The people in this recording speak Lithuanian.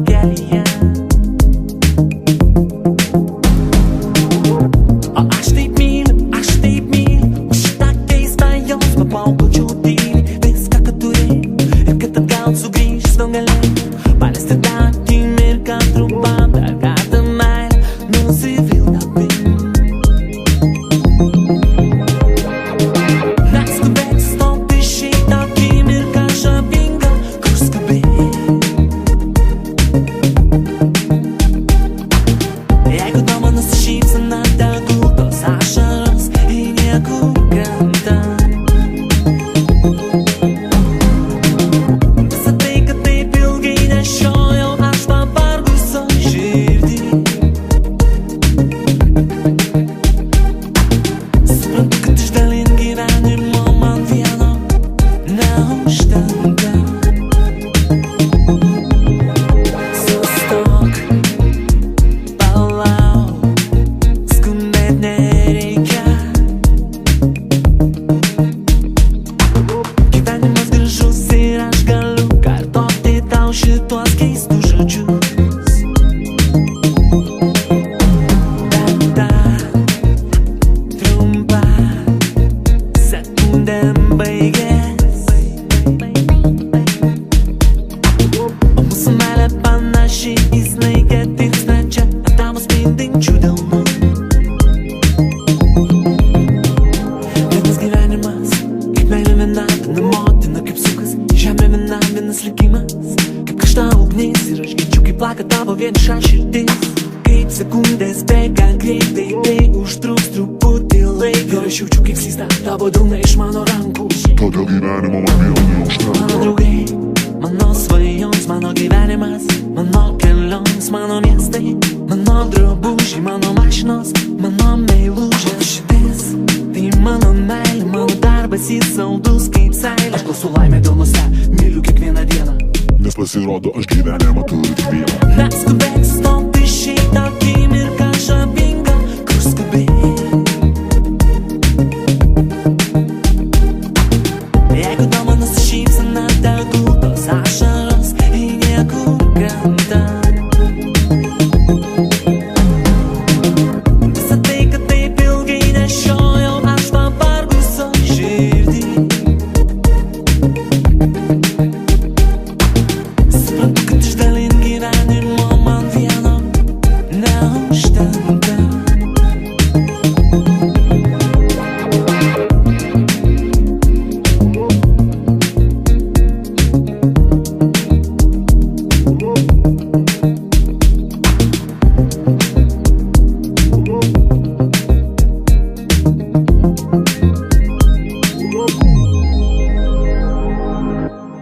kelyje. O aš taip myliu, už šitą keistą jausmą paaukočiau tyliai viską, ką turėjai, ir kad atgal sugrįžęs vėl galėjai paliesti tą akimirką trumpam, dar kartą meilę nusivilna taip. Neskubėk sustoti šitą akimirką žavingą, kur skubėjai. Jeigu tau mano šypsena tegul tos ašaros į niekur krenta. Visa tai, kad taip ilgai nešiojau aš pavargusio širdį. Suprantu, kad išdalint gyvenimo man vieno neužtenka. Sustok, palauk, skubėt nereikia. Gyvenimas gražus ir aš galiu kartoti tau šituos keistus žodžius. Bet dar trumpa sekundėm baigės, o mūsų meilė panaši į snaigę tirpstančią ant tavo spindinčių delnų. Vienas gyvenimas, kaip meilė viena motina, kaip sukas žemė viena, vienas likimas, kaip karšta ugnis, ir aš girdžiu, kaip plaka tavo vieniša širdis. Kaip sekundės bėga greitai, tai užtruks truputį laiko, ir aš jaučiu, kaip slysta tavo delnai iš mano rankų. Todėl gyvenimo man vieno neužtenka. Mano draugai, mano svajoms, mano gyvenimas, mano kelionės, mano miestai, mano drabužiai, mano mašinos, mano meilužės širdis. Tai mano meilė, mano darbas, jis saldus kaip seilė. Aš klausau laimę delnuose, myliu kiekvieną dieną, Nes pasirodo, aš gyvenimą turiu tik vieną. neskubėk sustoti šitą akimirką žavingą, kur skubėjai. Jeigu tau mano šypsena tegul tos ašaros į niekur krenta.